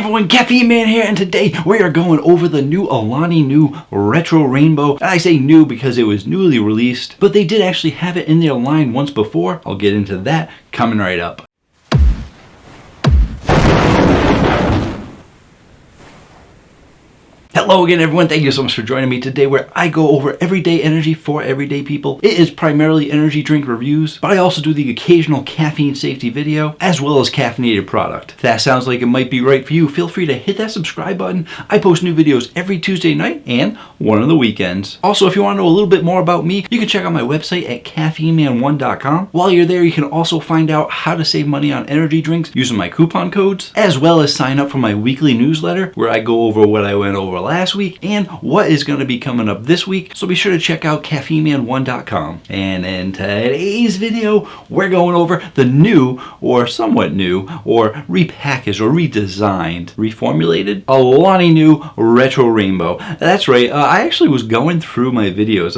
everyone, Caffeine Man here, and today we are going over the new Alani Nu Retro Rainbow. And I say new because it was newly released, but they did actually have it in their line once before. I'll get into that coming right up. Hello again everyone, thank you so much for joining me today where I go over everyday energy for everyday people. It is primarily energy drink reviews, but I also do the occasional caffeine safety video as well as caffeinated product. If that sounds like it might be right for you, feel free to hit that subscribe button. I post new videos every Tuesday night and one on the weekends. Also, if you want to know a little bit more about me, you can check out my website at caffeineman1.com. While you're there, you can also find out how to save money on energy drinks using my coupon codes, as well as sign up for my weekly newsletter where I go over what I went over last week and what is going to be coming up this week. So be sure to check out caffeineman1.com. And in today's video, we're going over the new, or somewhat new, or repackaged or redesigned, reformulated Alani Nu Retro Rainbow. That's right, I actually was going through my videos.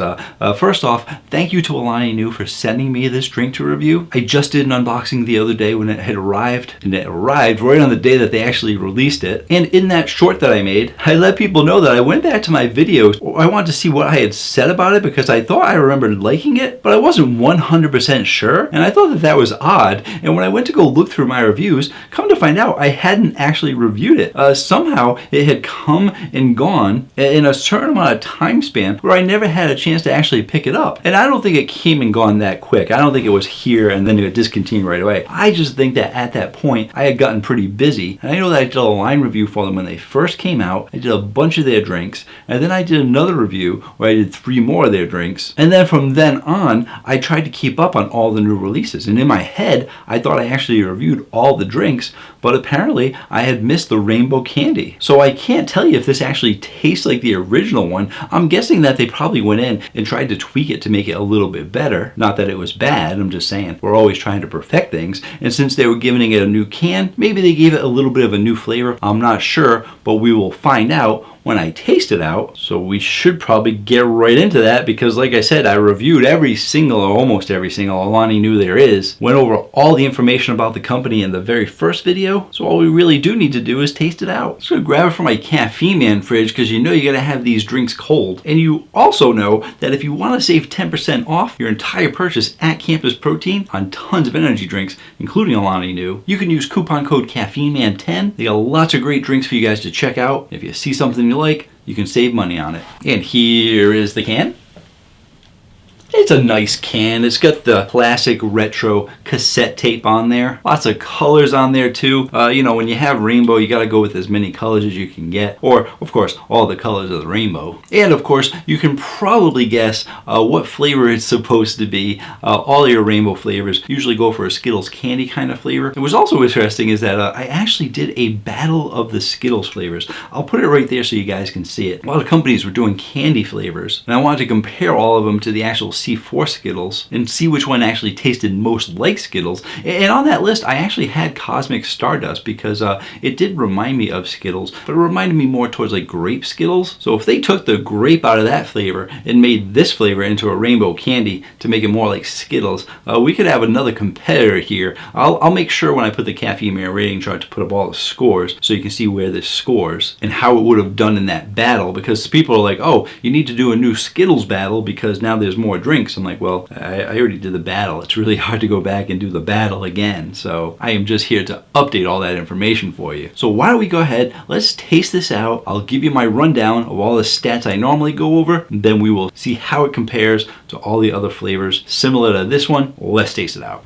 First off, thank you to Alani Nu for sending me this drink to review. I just did an unboxing the other day when it had arrived, and it arrived right on the day that they actually released it. And in that short that I made, I let people know that I went back to my videos. I wanted to see what I had said about it because I thought I remembered liking it, but I wasn't 100% sure, and I thought that that was odd. And when I went to go look through my reviews, come to find out I hadn't actually reviewed it. Somehow it had come and gone in a certain amount of time span where I never had a chance to actually pick it up. And I don't think it came and gone that quick. I don't think it was here and then it discontinued right away. I just think that at that point I had gotten pretty busy, and I know that I did a line review for them when they first came out. I did a bunch of their drinks, and then I did another review where I did 3 more of their drinks, and then from then on I tried to keep up on all the new releases. And in my head I thought I actually reviewed all the drinks, but apparently I had missed the Rainnbow Candy. So I can't tell you if this actually tastes like the original one. I'm guessing that they probably went in and tried to tweak it to make it a little bit better. Not that it was bad, I'm just saying we're always trying to perfect things, and since they were giving it a new can, maybe they gave it a little bit of a new flavor. I'm not sure, but we will find out when I taste it out. So we should probably get right into that because, like I said, I reviewed every single, or almost every single Alani Nu there is, went over all the information about the company in the very first video. So all we really do need to do is taste it out. So grab it from my Caffeine Man fridge because you know you gotta have these drinks cold. And you also know that if you want to save 10% off your entire purchase at Campus Protein on tons of energy drinks, including Alani Nu, you can use coupon code CaffeineMan10. They got lots of great drinks for you guys to check out. If you see something you like, you can save money on it. And here is the can. It's a nice can. It's got the classic retro cassette tape on there. Lots of colors on there too. You know, when you have rainbow, you gotta go with as many colors as you can get. Or, of course, all the colors of the rainbow. And, of course, you can probably guess what flavor it's supposed to be. All your rainbow flavors usually go for a Skittles candy kind of flavor. It was also interesting is that I actually did a battle of the Skittles flavors. I'll put it right there so you guys can see it. A lot of companies were doing candy flavors, and I wanted to compare all of them to the actual C4 Skittles and see which one actually tasted most like Skittles. And on that list I actually had Cosmic Stardust because it did remind me of Skittles, but it reminded me more towards like grape Skittles. So if they took the grape out of that flavor and made this flavor into a rainbow candy to make it more like Skittles, we could have another competitor here. I'll make sure when I put the Caffeine Man rating chart to put up all the scores so you can see where this scores and how it would have done in that battle, because people are like, oh, you need to do a new Skittles battle because now there's more drinks. I'm like, well, I already did the battle. It's really hard to go back and do the battle again. So I am just here to update all that information for you. So why don't we go ahead, let's taste this out. I'll give you my rundown of all the stats I normally go over, and then we will see how it compares to all the other flavors similar to this one. Let's taste it out.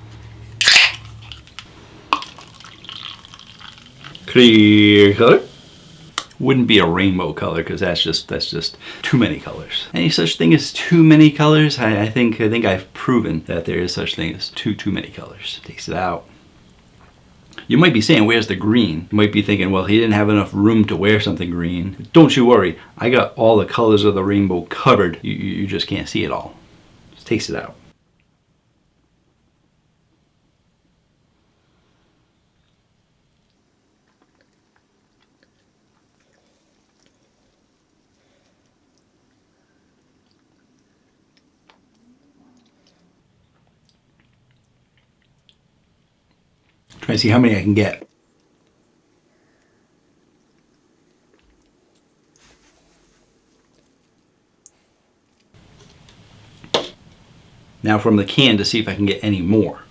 Clear color. Wouldn't be a rainbow color because that's just too many colors. Any such thing as too many colors? I think I've proven that there is such thing as too many colors. Taste it out. You might be saying, where's the green? You might be thinking, well, he didn't have enough room to wear something green. Don't you worry. I got all the colors of the rainbow covered. You just can't see it all. Just taste it out. Try to see how many I can get. Now from the can to see if I can get any more.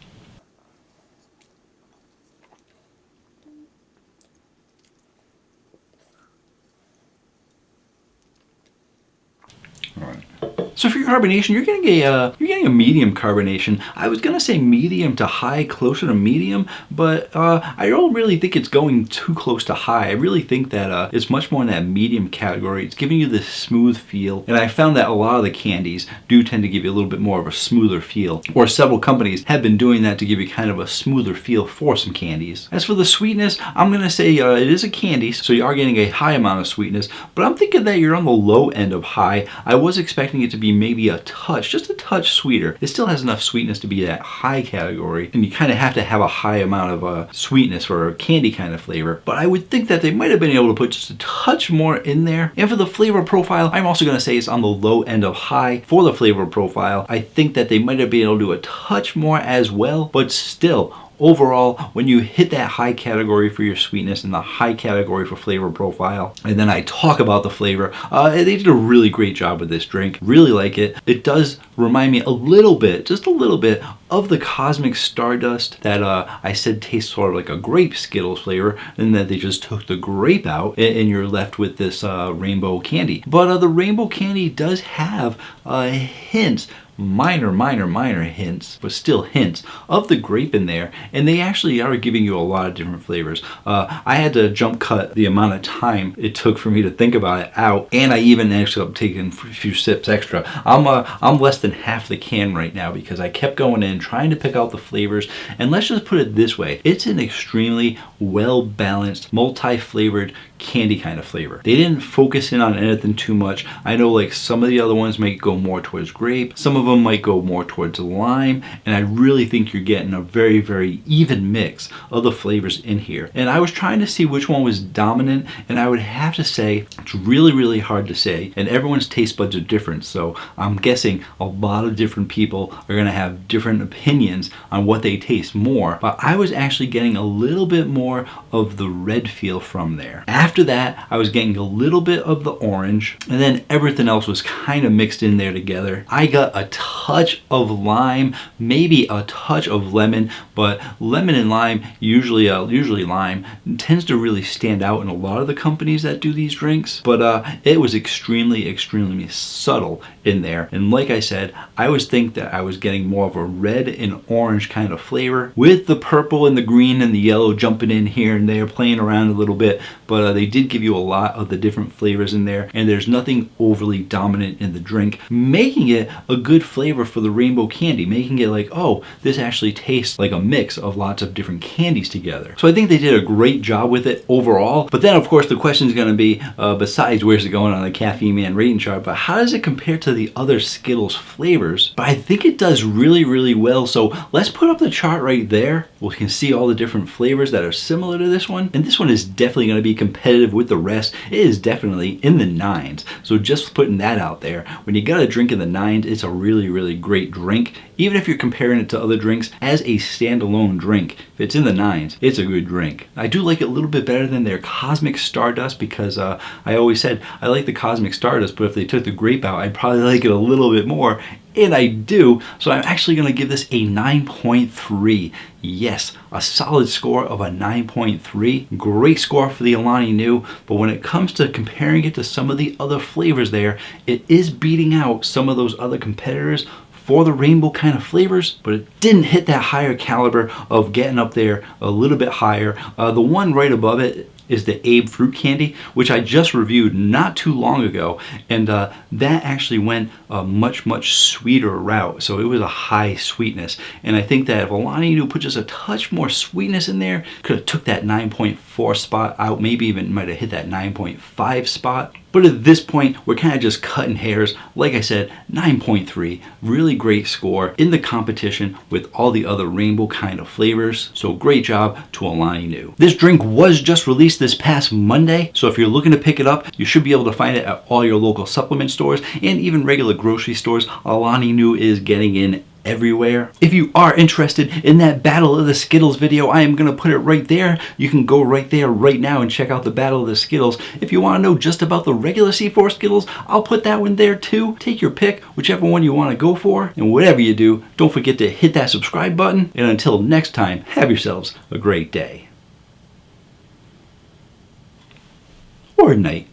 So for your carbonation, you're getting a medium carbonation. I was gonna say medium to high, closer to medium, but I don't really think it's going too close to high. I really think that it's much more in that medium category. It's giving you this smooth feel, and I found that a lot of the candies do tend to give you a little bit more of a smoother feel, or several companies have been doing that to give you kind of a smoother feel for some candies. As for the sweetness, I'm gonna say it is a candy, so you are getting a high amount of sweetness, but I'm thinking that you're on the low end of high. I was expecting it to be maybe a touch, just a touch sweeter. It still has enough sweetness to be that high category, and you kind of have to have a high amount of sweetness for a candy kind of flavor, but I would think that they might have been able to put just a touch more in there. And for the flavor profile, I'm also going to say it's on the low end of high for the flavor profile. I think that they might have been able to do a touch more as well, but still, overall, when you hit that high category for your sweetness and the high category for flavor profile, and then I talk about the flavor, they did a really great job with this drink. Really like it. It does remind me a little bit, just a little bit, of the Cosmic Stardust that I said tastes sort of like a grape Skittles flavor, and that they just took the grape out and you're left with this rainbow candy. But the rainbow candy does have hints, minor hints, but still hints of the grape in there, and they actually are giving you a lot of different flavors. I had to jump cut the amount of time it took for me to think about it out, and I even actually up taking a few sips extra. I'm less than half the can right now because I kept going in trying to pick out the flavors, and let's just put it this way, it's an extremely well balanced, multi-flavored candy kind of flavor. They didn't focus in on anything too much. I know like some of the other ones might go more towards grape, some of them might go more towards lime, and I really think you're getting a very even mix of the flavors in here. And I was trying to see which one was dominant, and I would have to say it's really hard to say, and everyone's taste buds are different, so I'm guessing a lot of different people are going to have different opinions on what they taste more, but I was actually getting a little bit more of the red feel from there. After that, I was getting a little bit of the orange, and then everything else was kind of mixed in there together. I got a touch of lime, maybe a touch of lemon, but lemon and lime, usually lime, tends to really stand out in a lot of the companies that do these drinks, but it was extremely subtle in there. And like I said, I always think that I was getting more of a red and orange kind of flavor, with the purple and the green and the yellow jumping in here and there, playing around a little bit, but they did give you a lot of the different flavors in there, and there's nothing overly dominant in the drink, making it a good flavor for the rainbow candy, making it like, oh, this actually tastes like a mix of lots of different candies together. So I think they did a great job with it overall. But then of course the question is going to be, besides where's it going on the Caffeine Man rating chart, but how does it compare to the other Skittles flavors? But I think it does really well. So let's put up the chart right there. We can see all the different flavors that are similar to this one, and this one is definitely going to be competitive with the rest. It is definitely in the 9s, so just putting that out there. When you got a drink in the 9s, it's a really great drink. Even if you're comparing it to other drinks as a standalone drink, if it's in the 9s, it's a good drink. I do like it a little bit better than their Cosmic Stardust, because I always said I like the Cosmic Stardust, but if they took the grape out, I'd probably like it a little bit more. And I do, so I'm actually going to give this a 9.3. Yes, a solid score of a 9.3. Great score for the Alani Nu, but when it comes to comparing it to some of the other flavors there, it is beating out some of those other competitors for the rainbow kind of flavors, but it didn't hit that higher caliber of getting up there a little bit higher. The one right above it is the Abe fruit candy, which I just reviewed not too long ago, and that actually went a much sweeter route, so it was a high sweetness. And I think that if Alani Nu put just a touch more sweetness in there, could have took that 9.4 spot out, maybe even might have hit that 9.5 spot. But at this point, we're kind of just cutting hairs. Like I said, 9.3, really great score in the competition with all the other rainbow kind of flavors. So great job to Alani Nu. This drink was just released this past Monday, so if you're looking to pick it up, you should be able to find it at all your local supplement stores and even regular grocery stores. Alani Nu is getting in everywhere. If you are interested in that Battle of the Skittles video, I am going to put it right there. You can go right there right now and check out the Battle of the Skittles. If you want to know just about the regular C4 Skittles, I'll put that one there too. Take your pick, whichever one you want to go for. And whatever you do, don't forget to hit that subscribe button. And until next time, have yourselves a great day. Or night.